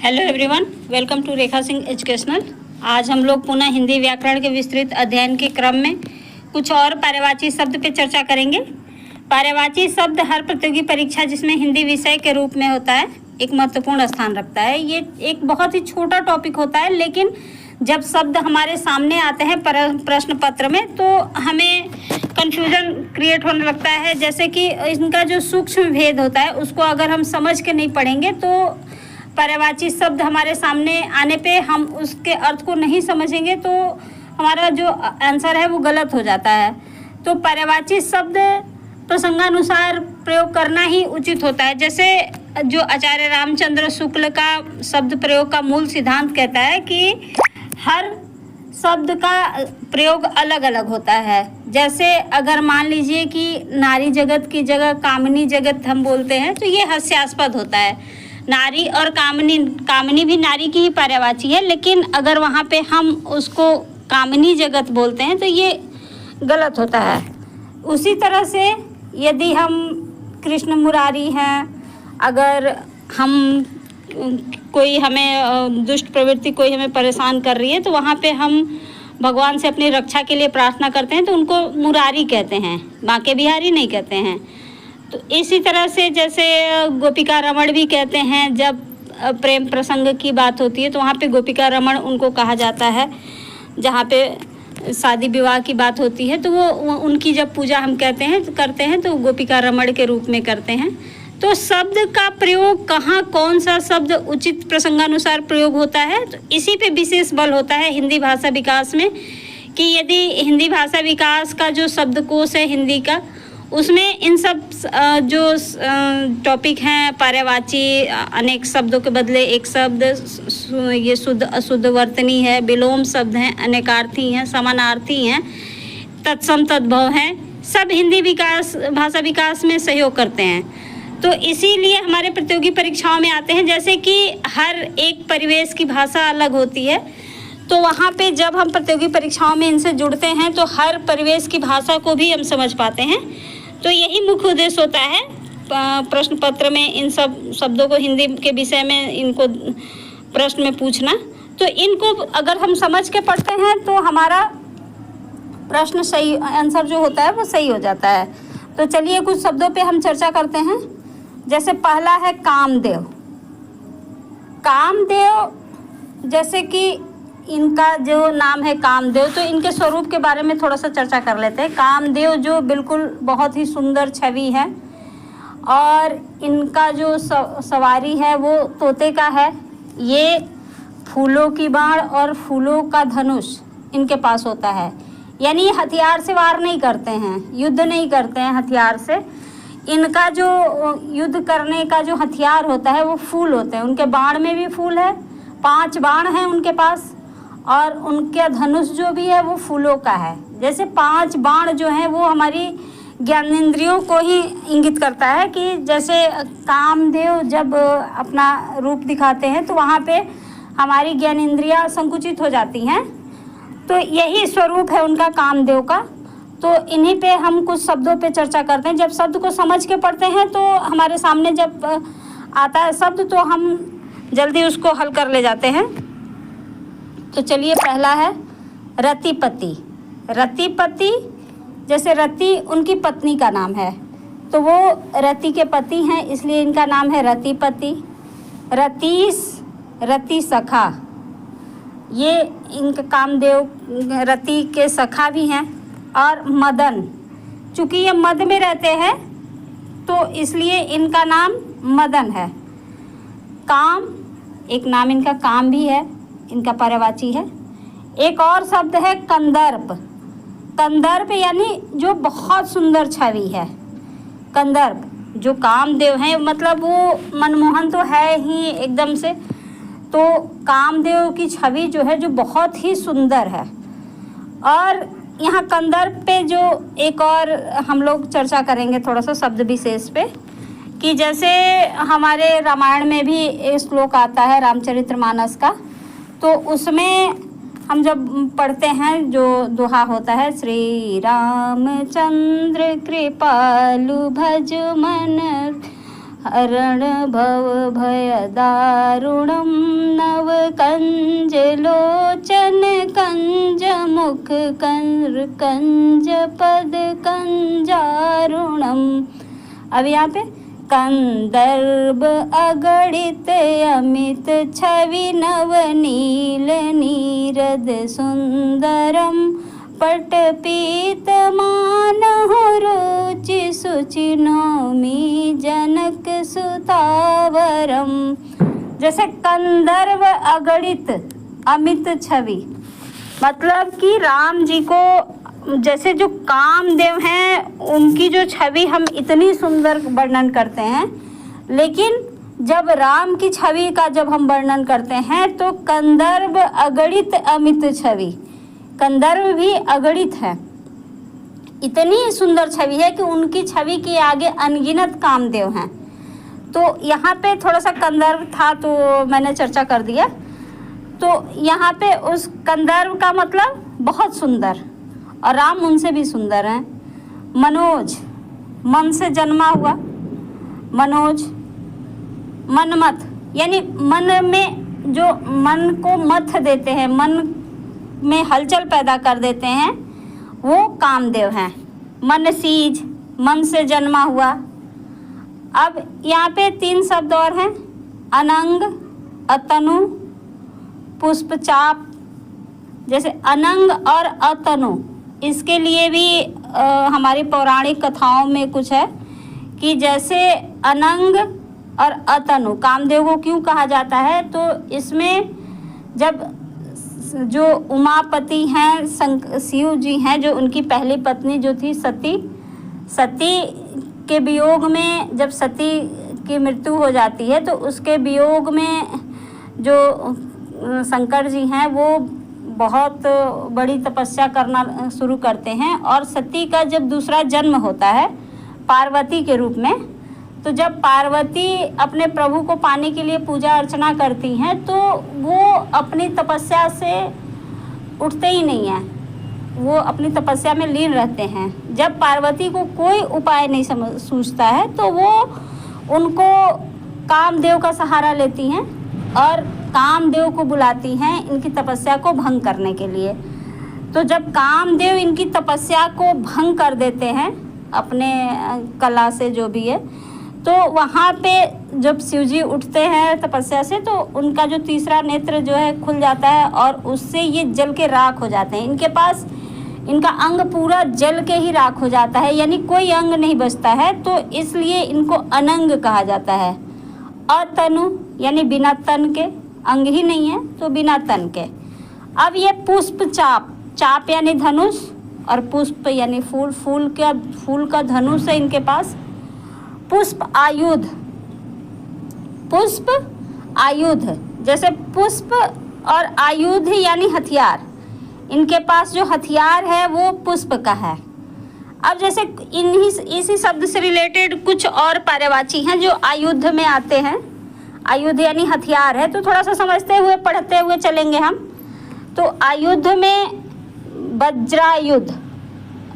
Hello everyone, welcome to Rekha Singh educational. आज हम लोग पुनः हिंदी व्याकरण के विस्तृत अध्ययन के क्रम में कुछ और पर्यायवाची शब्द पे चर्चा करेंगे। पर्यायवाची शब्द हर प्रतियोगी परीक्षा जिसमें हिंदी विषय के रूप में होता है एक महत्वपूर्ण स्थान रखता है। ये एक बहुत ही छोटा टॉपिक होता है, लेकिन जब शब्द हमारे सामने आते हैं प्रश्न पत्र में तो हमें कन्फ्यूजन क्रिएट होने लगता है। जैसे कि इनका जो सूक्ष्म भेद होता है उसको अगर हम समझ के नहीं पढ़ेंगे तो पर्यायवाची शब्द हमारे सामने आने पे हम उसके अर्थ को नहीं समझेंगे तो हमारा जो आंसर है वो गलत हो जाता है। तो पर्यायवाची शब्द प्रसंगानुसार प्रयोग करना ही उचित होता है। जैसे जो आचार्य रामचंद्र शुक्ल का शब्द प्रयोग का मूल सिद्धांत कहता है कि हर शब्द का प्रयोग अलग अलग होता है। जैसे अगर मान लीजिए कि नारी जगत की जगह कामिनी जगत हम बोलते हैं तो ये हास्यास्पद होता है। नारी और कामिनी भी नारी की ही पर्यायवाची है, लेकिन अगर वहाँ पे हम उसको कामिनी जगत बोलते हैं तो ये गलत होता है। उसी तरह से यदि हम कृष्ण मुरारी हैं, अगर हम कोई हमें दुष्ट प्रवृत्ति कोई हमें परेशान कर रही है तो वहाँ पे हम भगवान से अपनी रक्षा के लिए प्रार्थना करते हैं तो उनको मुरारी कहते हैं, बांके बिहारी नहीं कहते हैं। तो इसी तरह से जैसे गोपिका रमण भी कहते हैं, जब प्रेम प्रसंग की बात होती है तो वहाँ पे गोपिका रमण उनको कहा जाता है। जहाँ पे शादी विवाह की बात होती है तो वो उनकी जब पूजा हम करते हैं तो गोपिका रमण के रूप में करते हैं। तो शब्द का प्रयोग कहाँ कौन सा शब्द उचित प्रसंगानुसार प्रयोग होता है तो इसी पे विशेष बल होता है हिंदी भाषा विकास में, कि यदि हिंदी भाषा विकास का जो शब्दकोश है हिंदी का, उसमें इन सब जो टॉपिक हैं पर्यायवाची, अनेक शब्दों के बदले एक शब्द, ये शुद्ध अशुद्ध वर्तनी है, विलोम शब्द हैं, अनेकार्थी हैं, समानार्थी हैं, तत्सम तद्भव हैं, सब हिंदी भाषा विकास में सहयोग करते हैं। तो इसीलिए हमारे प्रतियोगी परीक्षाओं में आते हैं। जैसे कि हर एक परिवेश की भाषा अलग होती है, तो वहाँ पे जब हम प्रतियोगी परीक्षाओं में इनसे जुड़ते हैं तो हर परिवेश की भाषा को भी हम समझ पाते हैं। तो यही मुख्य उद्देश्य होता है प्रश्न पत्र में इन सब शब्दों को हिंदी के विषय में इनको प्रश्न में पूछना। तो इनको अगर हम समझ के पढ़ते हैं तो हमारा प्रश्न सही, आंसर जो होता है वो सही हो जाता है। तो चलिए कुछ शब्दों पे हम चर्चा करते हैं। जैसे पहला है कामदेव। कामदेव, जैसे कि इनका जो नाम है कामदेव, तो इनके स्वरूप के बारे में थोड़ा सा चर्चा कर लेते हैं। कामदेव जो बिल्कुल बहुत ही सुंदर छवि है और इनका जो सवारी है वो तोते का है। ये फूलों की बाण और फूलों का धनुष इनके पास होता है, यानी हथियार से वार नहीं करते हैं, युद्ध नहीं करते हैं हथियार से। इनका जो युद्ध करने का जो हथियार होता है वो फूल होते हैं। उनके बाण में भी फूल है, 5 बाण हैं उनके पास, और उनका धनुष जो भी है वो फूलों का है। जैसे 5 बाण जो हैं वो हमारी ज्ञानेंद्रियों को ही इंगित करता है कि जैसे कामदेव जब अपना रूप दिखाते हैं तो वहाँ पे हमारी ज्ञानेंद्रियाँ संकुचित हो जाती हैं। तो यही स्वरूप है उनका कामदेव का। तो इन्हीं पे हम कुछ शब्दों पे चर्चा करते हैं। जब शब्द को समझ के पढ़ते हैं तो हमारे सामने जब आता है शब्द तो हम जल्दी उसको हल कर ले जाते हैं। तो चलिए पहला है रतिपति। रतिपति, जैसे रति उनकी पत्नी का नाम है तो वो रति के पति हैं, इसलिए इनका नाम है रतिपति। रतीश, रति सखा, ये इनका कामदेव रति के सखा भी हैं। और मदन, चूँकि ये मद में रहते हैं तो इसलिए इनका नाम मदन है। काम, एक नाम इनका काम भी है, इनका पर्यायवाची है। एक और शब्द है कंदर्प। कंदर्प यानी जो बहुत सुंदर छवि है। कंदर्प जो कामदेव हैं, मतलब वो मनमोहन तो है ही एकदम से, तो कामदेव की छवि जो है जो बहुत ही सुंदर है। और यहाँ कंदर्प पे जो एक और हम लोग चर्चा करेंगे थोड़ा सा शब्द विशेष पे, कि जैसे हमारे रामायण में भी एक श्लोक आता है रामचरितमानस का, तो उसमें हम जब पढ़ते हैं जो दोहा होता है, श्री रामचंद्र कृपालु भज मन हरण भव भय दारुणं नव कंज लोचन कंज मुख कंज पद कंजारुणम। अब यहाँ पे कंदर्प अगणित अमित छवि नवनील नीरद सुंदरम पट पीत मानहु रुचि सुचि नौमी जनक सुतावरम। जैसे कंदर्प अगणित अमित छवि, मतलब कि राम जी को जैसे जो कामदेव हैं उनकी जो छवि हम इतनी सुंदर वर्णन करते हैं, लेकिन जब राम की छवि का जब हम वर्णन करते हैं तो कंदर्प अगणित अमित छवि, कंदर्प भी अगणित है, इतनी सुंदर छवि है कि उनकी छवि के आगे अनगिनत कामदेव हैं। तो यहाँ पे थोड़ा सा कंदर्प था तो मैंने चर्चा कर दिया। तो यहाँ पे उस कंदर्प का मतलब बहुत सुंदर, और राम उनसे भी सुंदर हैं। मनोज, मन से जन्मा हुआ, मनोज मनमथ यानी मन में जो मन को मथ देते हैं, मन में हलचल पैदा कर देते हैं, वो कामदेव हैं। मनसीज, मन से जन्मा हुआ। अब यहाँ पे 3 शब्द और हैं, अनंग, अतनु, पुष्पचाप। जैसे अनंग और अतनु, इसके लिए भी हमारी पौराणिक कथाओं में कुछ है कि जैसे अनंग और अतनु कामदेव को क्यों कहा जाता है, तो इसमें जब जो उमापति हैं, शिव जी हैं, जो उनकी पहली पत्नी जो थी सती, सती के वियोग में जब सती की मृत्यु हो जाती है तो उसके वियोग में जो शंकर जी हैं वो बहुत बड़ी तपस्या करना शुरू करते हैं, और सती का जब दूसरा जन्म होता है पार्वती के रूप में, तो जब पार्वती अपने प्रभु को पाने के लिए पूजा अर्चना करती हैं तो वो अपनी तपस्या से उठते ही नहीं हैं, वो अपनी तपस्या में लीन रहते हैं। जब पार्वती को कोई उपाय नहीं सूझता है तो वो उनको कामदेव का सहारा लेती हैं और कामदेव को बुलाती हैं इनकी तपस्या को भंग करने के लिए। तो जब कामदेव इनकी तपस्या को भंग कर देते हैं अपने कला से जो भी है, तो वहाँ पे जब शिवजी उठते हैं तपस्या से तो उनका जो तीसरा नेत्र जो है खुल जाता है और उससे ये जल के राख हो जाते हैं। इनके पास इनका अंग पूरा जल के ही राख हो जाता है, यानी कोई अंग नहीं बचता है, तो इसलिए इनको अनंग कहा जाता है। अतनु यानी बिना तन के, अंग ही नहीं है तो बिना तन के। अब ये पुष्प चाप, चाप यानी धनुष और पुष्प यानी फूल, फूल का धनुष है इनके पास। पुष्प आयुध, पुष्प आयुध, जैसे पुष्प और आयुध यानी हथियार, इनके पास जो हथियार है वो पुष्प का है। अब जैसे इसी शब्द से रिलेटेड कुछ और पर्यायवाची हैं जो आयुध में आते हैं। आयुध यानी हथियार है, तो थोड़ा सा समझते हुए पढ़ते हुए चलेंगे हम। तो आयुध में वज्रायुध,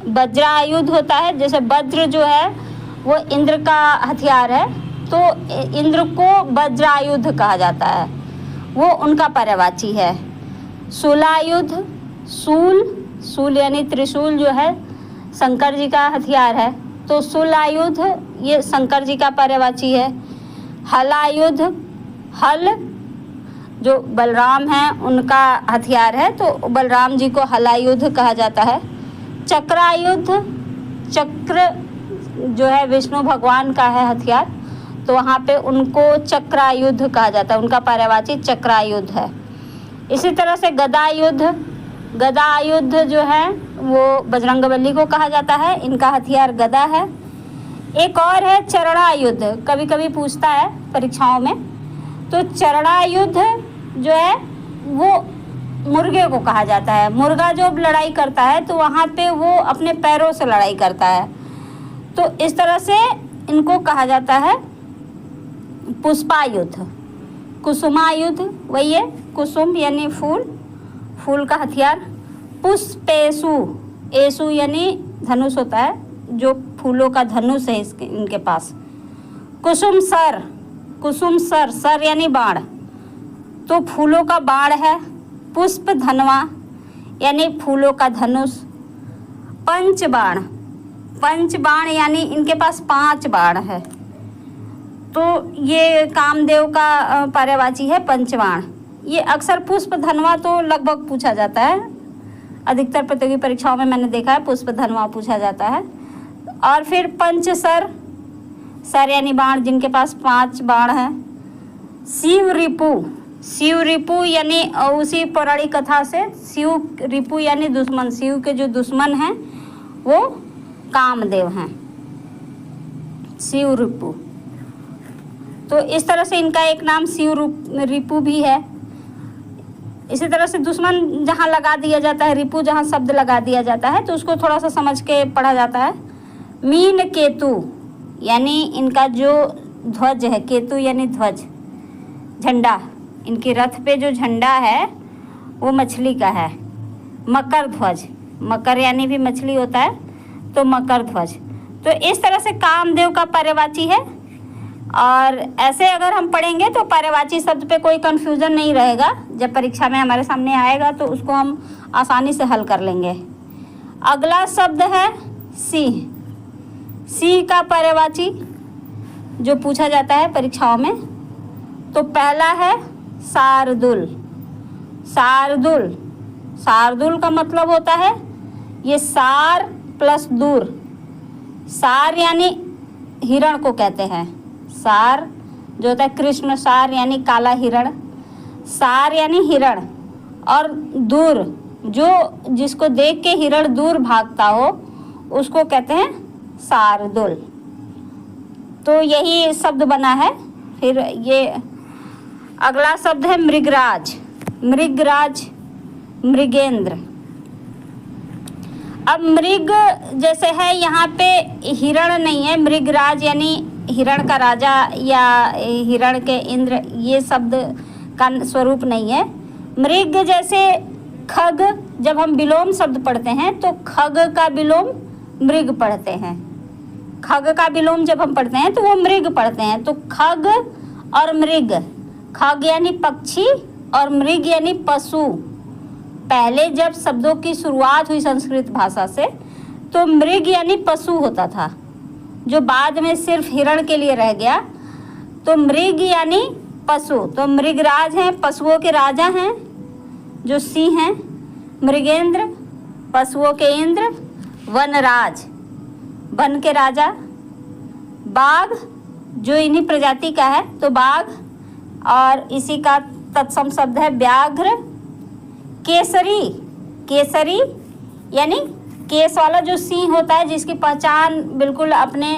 वज्रायुध होता है। जैसे वज्र जो है वो इंद्र का हथियार है, तो इंद्र को वज्रायुध कहा जाता है, वो उनका पर्यायवाची है। शूलायुध, शूल यानी त्रिशूल जो है शंकर जी का हथियार है, तो शूलायुध ये शंकर जी का पर्यायवाची है। हलायुध, हल जो बलराम हैं उनका हथियार है, तो बलराम जी को हलायुध कहा जाता है। चक्रायुध, चक्र जो है विष्णु भगवान का है हथियार, तो वहाँ पे उनको चक्रायुध कहा जाता है, उनका पर्यायवाची चक्रायुध है। इसी तरह से गदायुध, गदायुध जो है वो बजरंगबली को कहा जाता है, इनका हथियार गदा है। एक और है चरणायुध, कभी कभी पूछता है परीक्षाओं में, तो चरणायुध जो है वो मुर्गे को कहा जाता है। मुर्गा जब लड़ाई करता है तो वहाँ पे वो अपने पैरों से लड़ाई करता है, तो इस तरह से इनको कहा जाता है पुष्पायुध। कुसुमायुध वही है, कुसुम यानी फूल, फूल का हथियार। पुष्पेशु, एसु यानी धनुष होता है, जो फूलों का धनुष है इनके पास। कुसुम सर, कुसुम सर, सर यानी बाण, तो फूलों का बाण है। पुष्प धनवा यानी फूलों का धनुष। पंचबाण, पंचबाण यानी इनके पास 5 बाण है, तो ये कामदेव का पर्यायवाची है पंचबाण। ये अक्सर पुष्प धनवा तो लगभग पूछा जाता है, अधिकतर प्रतियोगी परीक्षाओं में मैंने देखा है पुष्प धनवा पूछा जाता है। और फिर पंचसर, सर यानी बाण जिनके पास 5 बाण है। शिव रिपु, शिव रिपु यानी उसी पौराणिक कथा से शिव रिपु यानी दुश्मन, शिव के जो दुश्मन हैं वो कामदेव हैं, शिव रिपु। तो इस तरह से इनका एक नाम शिव रिपु भी है। इसी तरह से दुश्मन जहाँ लगा दिया जाता है, रिपु जहाँ शब्द लगा दिया जाता है, तो उसको थोड़ा सा समझ के पढ़ा जाता है। मीन केतु यानी इनका जो ध्वज है, केतु यानी ध्वज, झंडा, इनके रथ पे जो झंडा है वो मछली का है। मकर ध्वज, मकर यानी भी मछली होता है, तो मकर ध्वज। तो इस तरह से कामदेव का पर्यायवाची है। और ऐसे अगर हम पढ़ेंगे तो पर्यायवाची शब्द पे कोई कंफ्यूजन नहीं रहेगा। जब परीक्षा में हमारे सामने आएगा तो उसको हम आसानी से हल कर लेंगे। अगला शब्द है सिंह। सिंह का पर्यायवाची जो पूछा जाता है परीक्षाओं में, तो पहला है शार्दूल। शार्दूल, शार्दूल का मतलब होता है ये सार प्लस दूर। सार यानी हिरण को कहते हैं, सार जो होता है कृष्ण सार यानी काला हिरण, सार यानी हिरण। और दूर, जो जिसको देख के हिरण दूर भागता हो उसको कहते हैं शार्दूल। तो यही शब्द बना है। फिर ये अगला शब्द है मृगराज। मृगराज, मृगेंद्र। अब मृग जैसे है, यहाँ पे हिरण नहीं है, मृगराज यानी हिरण का राजा या हिरण के इंद्र, ये शब्द का स्वरूप नहीं है। मृग जैसे खग, जब हम विलोम शब्द पढ़ते हैं तो खग का विलोम मृग पढ़ते हैं। खग का विलोम जब हम पढ़ते हैं तो वो मृग पढ़ते हैं। तो खग और मृग, खग यानी पक्षी और मृग यानी पशु। पहले जब शब्दों की शुरुआत हुई संस्कृत भाषा से तो मृग यानी पशु होता था, जो बाद में सिर्फ हिरण के लिए रह गया। तो मृग यानी पशु, तो मृगराज हैं, पशुओं के राजा हैं जो सिंह हैं। मृगेंद्र, पशुओं के इंद्र। वनराज, वन के राजा। बाघ, जो इन्हीं प्रजाति का है, तो बाघ, और इसी का तत्सम शब्द है व्याघ्र। केसरी, केसरी यानी केस वाला जो सिंह होता है, जिसकी पहचान बिल्कुल अपने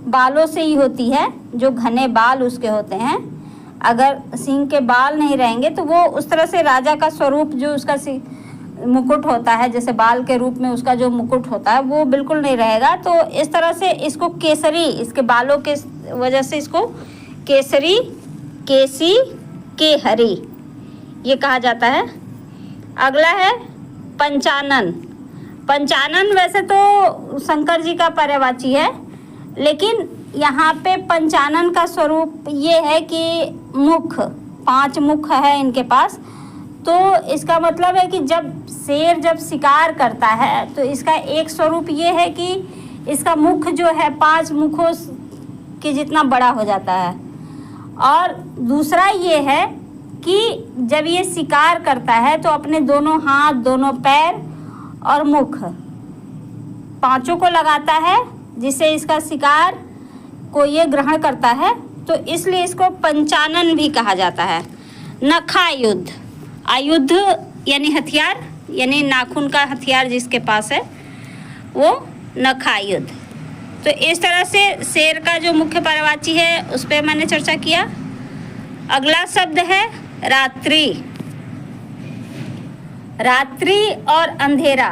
बालों से ही होती है, जो घने बाल उसके होते हैं। अगर सिंह के बाल नहीं रहेंगे तो वो उस तरह से राजा का स्वरूप, जो उसका मुकुट होता है, जैसे बाल के रूप में उसका जो मुकुट होता है, वो बिल्कुल नहीं रहेगा। तो इस तरह से इसको केसरी, इसके बालों के वजह से इसको केसरी, केसी, केहरी ये कहा जाता है। अगला है पंचानन। पंचानन वैसे तो शंकर जी का पर्यायवाची है, लेकिन यहाँ पे पंचानन का स्वरूप ये है कि मुख, 5 मुख है इनके पास। तो इसका मतलब है कि जब शेर जब शिकार करता है तो इसका एक स्वरूप ये है कि इसका मुख जो है 5 मुखों के जितना बड़ा हो जाता है। और दूसरा ये है कि जब ये शिकार करता है तो अपने दोनों हाथ, दोनों पैर और मुख, 5 को लगाता है, जिससे इसका शिकार को ये ग्रहण करता है। तो इसलिए इसको पंचानन भी कहा जाता है। नखायुध, आयुध यानी हथियार, यानी नाखून का हथियार जिसके पास है वो नखायुध। तो इस तरह से शेर का जो मुख्य पर्यायवाची है उस पर मैंने चर्चा किया। अगला शब्द है रात्रि। रात्रि और अंधेरा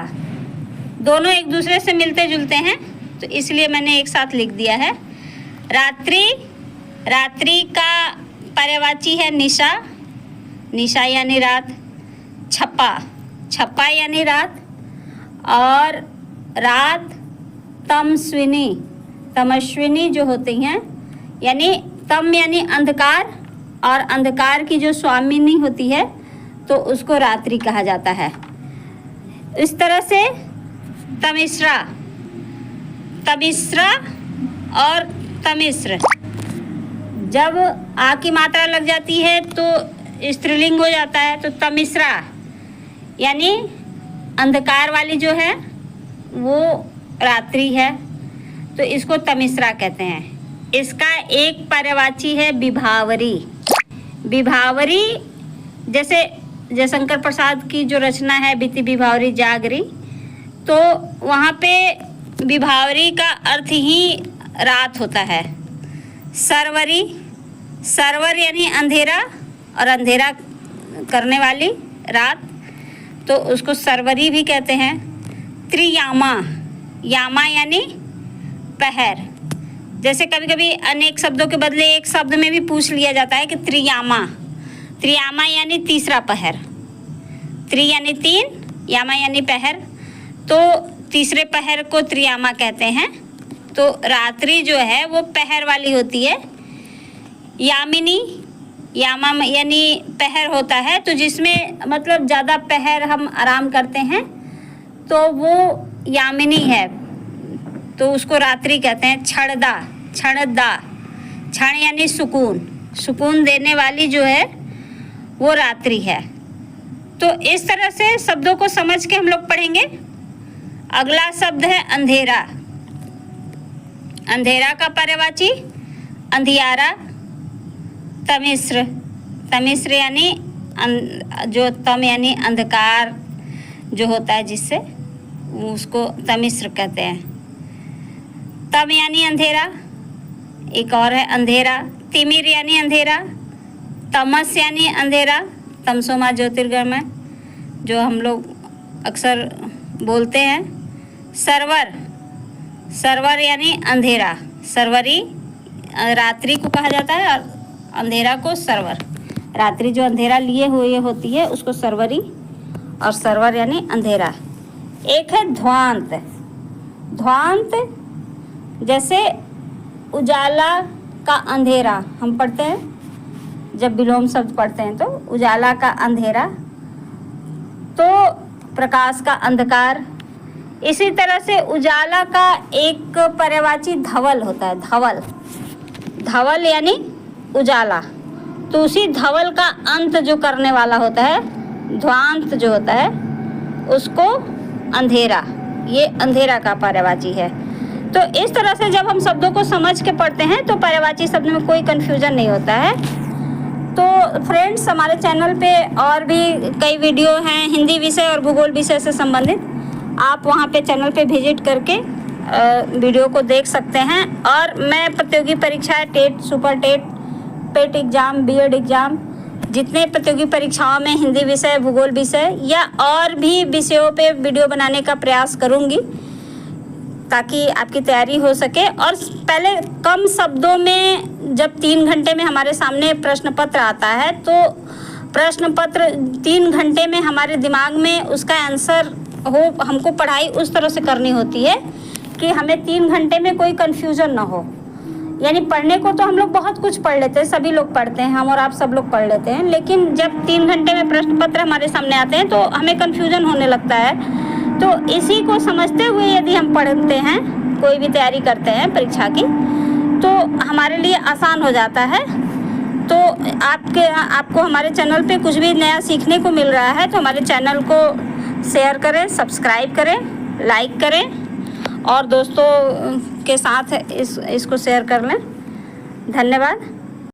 दोनों एक दूसरे से मिलते जुलते हैं, तो इसलिए मैंने एक साथ लिख दिया है। रात्रि, रात्रि का पर्यायवाची है निशा, निशा यानी रात। छपा, छपा यानी रात। और रात तमस्विनी, तमस्विनी जो होती हैं यानी तम यानी अंधकार, और अंधकार की जो स्वामिनी होती है तो उसको रात्रि कहा जाता है। इस तरह से तमिश्रा, तमिश्रा और तमिश्र, जब आ की मात्रा लग जाती है तो स्त्रीलिंग हो जाता है, तो तमिश्रा यानी अंधकार वाली जो है वो रात्रि है, तो इसको तमिश्रा कहते हैं। इसका एक पर्यायवाची है विभावरी। विभावरी जैसे जयशंकर प्रसाद की जो रचना है बीती विभावरी जागरी, तो वहाँ पे विभावरी का अर्थ ही रात होता है। सरवरी, सरवर यानी अंधेरा और अंधेरा करने वाली रात, तो उसको सरवरी भी कहते हैं। त्रियामा, यामा यानी पहर। जैसे कभी कभी अनेक शब्दों के बदले एक शब्द में भी पूछ लिया जाता है कि त्रियामा, त्रियामा यानी तीसरा पहर। त्रि यानी तीन, यामा यानी पहर, तो तीसरे पहर को त्रियामा कहते हैं। तो रात्रि जो है वो पहर वाली होती है। यामिनी, यामा यानी पहर होता है, तो जिसमें मतलब ज़्यादा पहर हम आराम करते हैं तो वो यामिनी है, तो उसको रात्रि कहते हैं। क्षणदा, क्षणदा, क्षण यानी सुकून, सुकून देने वाली जो है वो रात्रि है। तो इस तरह से शब्दों को समझ के हम लोग पढ़ेंगे। अगला शब्द है अंधेरा। अंधेरा का पर्यायवाची अंधियारा, तमिश्र, तमिश्र यानी जो तम यानी अंधकार जो होता है जिससे, उसको तमिश्र कहते हैं। तम यानी अंधेरा, एक और है अंधेरा। तिमिर यानी अंधेरा, तमस यानी अंधेरा, तमसोमा ज्योतिर्गमय जो हम लोग अक्सर बोलते हैं। सरवर, सरवर यानी अंधेरा, सरवरी रात्रि को कहा जाता है और अंधेरा को सरवर। रात्रि जो अंधेरा लिए हुए होती है उसको सरवरी, और सरवर यानी अंधेरा। एक है ध्वांत। ध्वांत जैसे उजाला का अंधेरा हम पढ़ते हैं, जब विलोम शब्द पढ़ते हैं तो उजाला का अंधेरा, तो प्रकाश का अंधकार। इसी तरह से उजाला का एक पर्यायवाची धवल होता है। धवल, धवल यानी उजाला, तो उसी धवल का अंत जो करने वाला होता है, ध्वांत जो होता है, उसको अंधेरा, ये अंधेरा का पर्यायवाची है। तो इस तरह से जब हम शब्दों को समझ के पढ़ते हैं तो पर्यायवाची शब्द में कोई कन्फ्यूजन नहीं होता है। तो फ्रेंड्स, हमारे चैनल पे और भी कई वीडियो हैं हिंदी विषय और भूगोल विषय से संबंधित, आप वहाँ पे चैनल पे विजिट करके वीडियो को देख सकते हैं। और मैं प्रतियोगी परीक्षाएं, टेट, सुपर टेट, पेट एग्ज़ाम, बीएड एग्ज़ाम, जितने प्रतियोगी परीक्षाओं में हिंदी विषय, भूगोल विषय या और भी विषयों पे वीडियो बनाने का प्रयास करूँगी ताकि आपकी तैयारी हो सके। और पहले कम शब्दों में जब 3 घंटे में हमारे सामने प्रश्न पत्र आता है तो प्रश्न पत्र 3 घंटे में हमारे दिमाग में उसका आंसर हो, हमको पढ़ाई उस तरह से करनी होती है कि हमें 3 घंटे में कोई कन्फ्यूज़न ना हो। यानी पढ़ने को तो हम लोग बहुत कुछ पढ़ लेते हैं, सभी लोग पढ़ते हैं, हम और आप सब लोग पढ़ लेते हैं, लेकिन जब 3 घंटे में प्रश्न पत्र हमारे सामने आते हैं तो हमें कन्फ्यूज़न होने लगता है। तो इसी को समझते हुए यदि हम पढ़ते हैं, कोई भी तैयारी करते हैं परीक्षा की, तो हमारे लिए आसान हो जाता है। तो आपको हमारे चैनल पे कुछ भी नया सीखने को मिल रहा है तो हमारे चैनल को शेयर करें, सब्सक्राइब करें, लाइक करें और दोस्तों के साथ इसको शेयर कर लें। धन्यवाद।